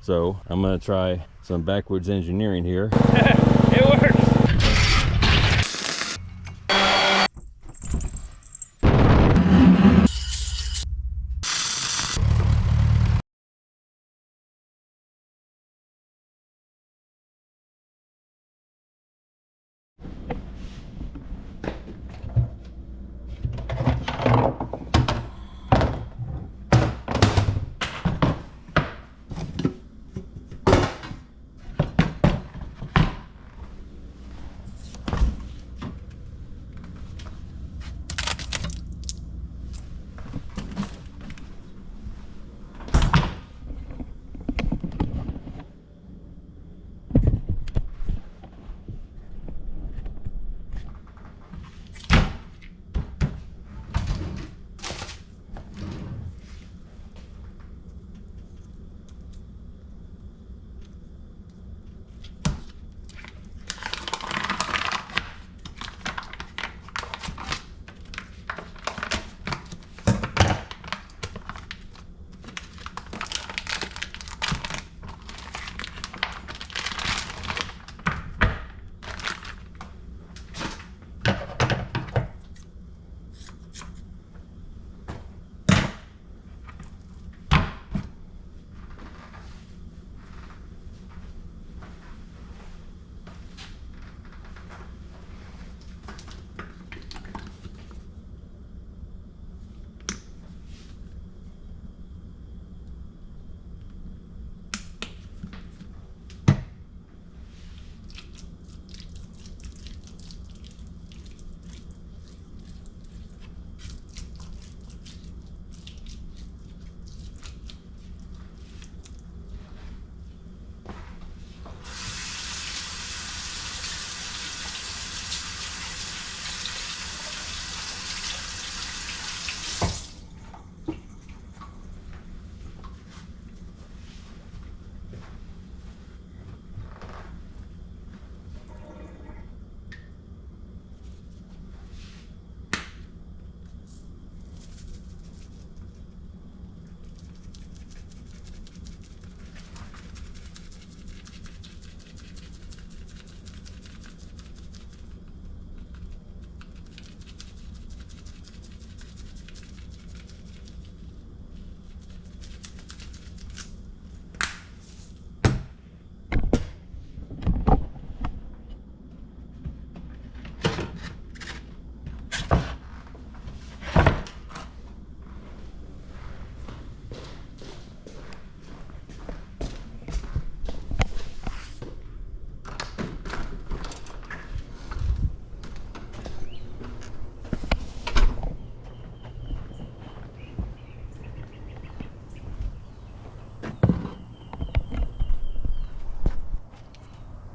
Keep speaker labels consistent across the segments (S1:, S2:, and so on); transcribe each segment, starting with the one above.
S1: So I'm gonna try some backwoods engineering here.
S2: It works.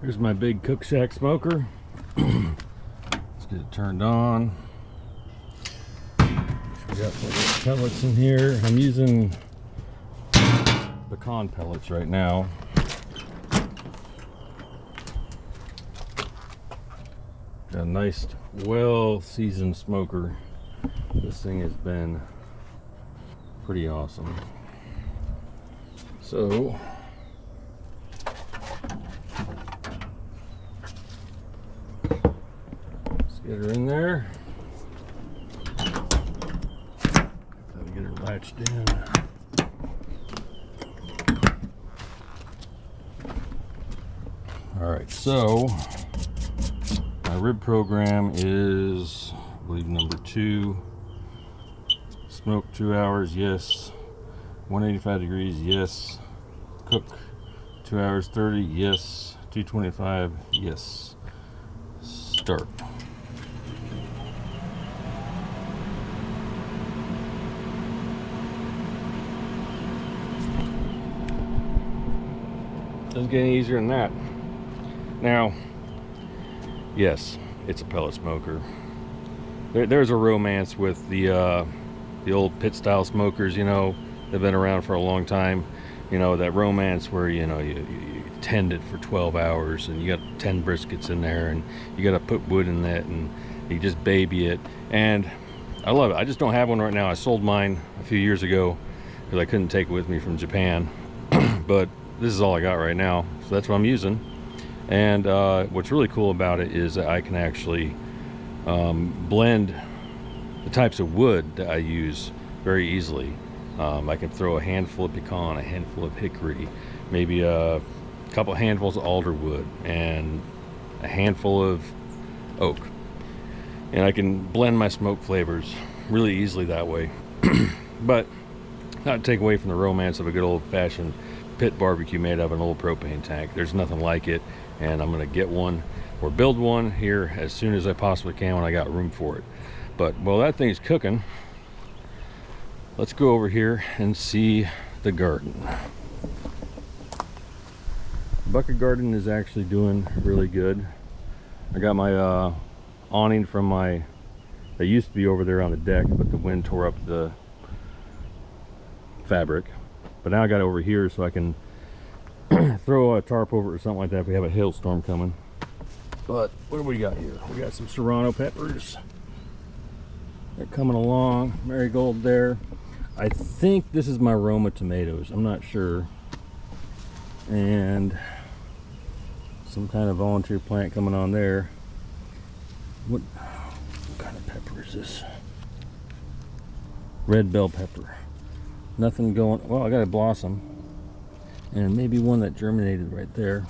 S1: Here's my big cook shack smoker. Let's get it turned on. We got some pellets in here. I'm using pecan pellets right now. Got a nice, well-seasoned smoker. This thing has been pretty awesome. So get her in there. Get her latched in. Alright, so my rib program is, I believe, number 2. Smoke 2 hours, yes. 185 degrees, yes. Cook 2 hours 30, yes. 225, yes. Start. Doesn't get any easier than that. Now, yes, it's a pellet smoker. There's a romance with the old pit style smokers, you know. They've been around for a long time. You know, that romance where, you know, you tend it for 12 hours and you got 10 briskets in there and you got to put wood in that and you just baby it. And I love it. I just don't have one right now. I sold mine a few years ago because I couldn't take it with me from Japan. But this is all I got right now, so that's what I'm using. And what's really cool about it is that I can actually blend the types of wood that I use very easily. I can throw a handful of pecan, a handful of hickory, maybe a couple handfuls of alder wood, and a handful of oak. And I can blend my smoke flavors really easily that way. But not to take away from the romance of a good old-fashioned pit barbecue made out of an old propane tank. There's nothing like it, and I'm gonna get one or build one here as soon as I possibly can when I got room for it. But while that thing's cooking, let's go over here and see the garden. The bucket garden is actually doing really good. I got my awning from they used to be over there on the deck, but the wind tore up the fabric. But now I got it over here so I can throw a tarp over it or something like that if we have a hailstorm coming. But what do we got here? We got some serrano peppers. They're coming along. Marigold there. I think this is my Roma tomatoes. I'm not sure. And some kind of volunteer plant coming on there. What kind of pepper is this? Red bell pepper. Nothing going. Well, I got a blossom. And maybe one that germinated right there.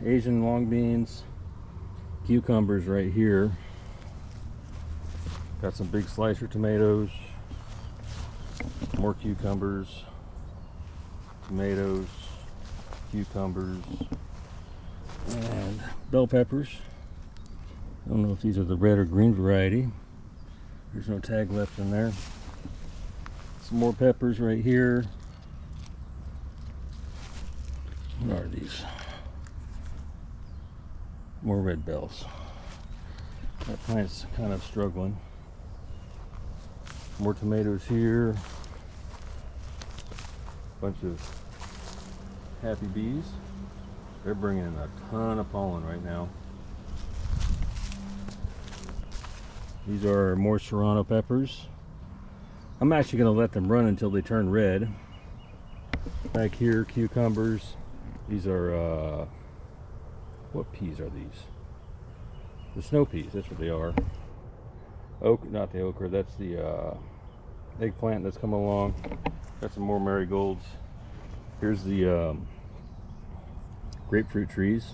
S1: Asian long beans. Cucumbers right here. Got some big slicer tomatoes. More cucumbers. Tomatoes. Cucumbers. And bell peppers. I don't know if these are the red or green variety. There's no tag left in there. Some more peppers right here. What are these? More red bells. That plant's kind of struggling. More tomatoes here. Bunch of happy bees. They're bringing in a ton of pollen right now. These are more serrano peppers. I'm actually going to let them run until they turn red. Back here, cucumbers. These are, what peas are these? The snow peas, that's what they are. Oak, not the okra, that's the eggplant that's coming along. Got some more marigolds. Here's the grapefruit trees.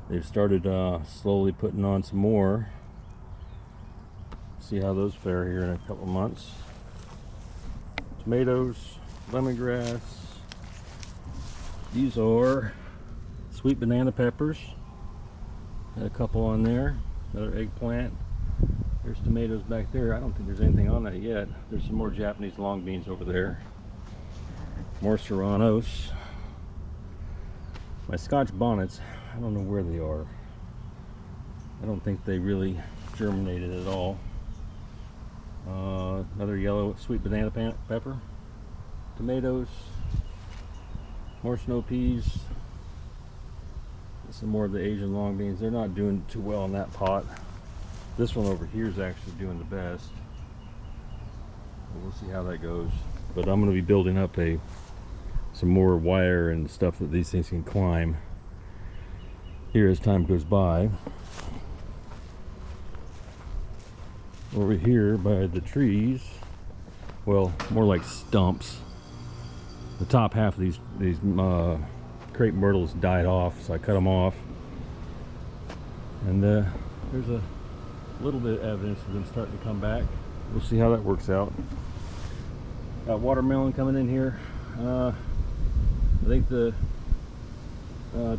S1: They've started slowly putting on some more. See how those fare here in a couple months. Tomatoes, lemongrass. These are sweet banana peppers. Got a couple on there. Another eggplant. There's tomatoes back there. I don't think there's anything on that yet. There's some more Japanese long beans over there. More serranos. My Scotch bonnets, I don't know where they are. I don't think they really germinated at all. Another yellow sweet banana pepper. Tomatoes. More snow peas. Some more of the Asian long beans. They're not doing too well in that pot. This one over here is actually doing the best. We'll see how that goes. But I'm going to be building up some more wire and stuff that these things can climb here as time goes by. Over here by the trees, well, more like stumps. The top half of these crepe myrtles died off, so I cut them off. And there's a little bit of evidence of them starting to come back. We'll see how that works out. Got watermelon coming in here. I think the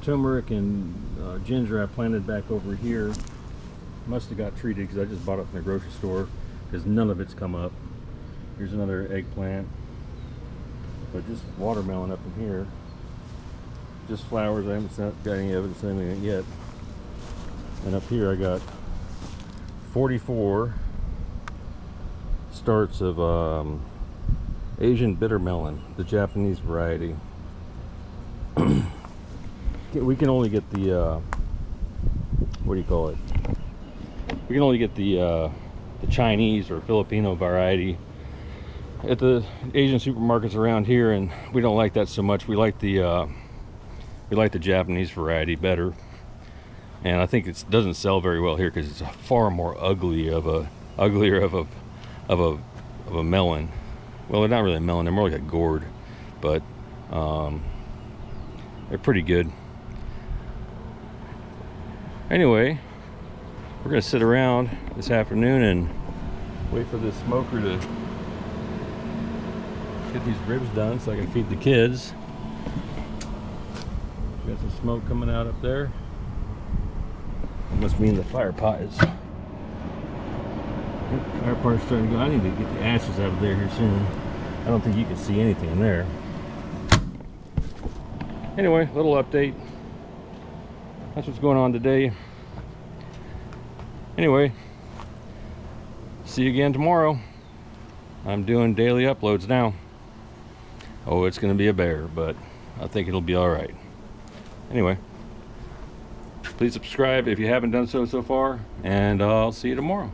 S1: turmeric and ginger I planted back over here must have got treated because I just bought it from the grocery store because none of it's come up. Here's another eggplant, but just watermelon up in here. Just flowers. I haven't got any evidence of anything yet. And up here I got 44 starts of Asian bitter melon, the Japanese variety. We can only get the what do you call it? We can only get the Chinese or Filipino variety at the Asian supermarkets around here, and we don't like that so much. We like the Japanese variety better, and I think it doesn't sell very well here because it's a far more uglier of a melon. Well, they're not really a melon, they're more like a gourd, but they're pretty good. Anyway, we're gonna sit around this afternoon and wait for this smoker to get these ribs done so I can feed the kids. Got some smoke coming out up there. It must mean the fire pot is. Fire pot's starting to go. I need to get the ashes out of there here soon. I don't think you can see anything in there. Anyway, little update. That's what's going on today. Anyway, see you again tomorrow. I'm doing daily uploads now. Oh, it's going to be a bear, but I think it'll be all right. Anyway, please subscribe if you haven't done so far, and I'll see you tomorrow.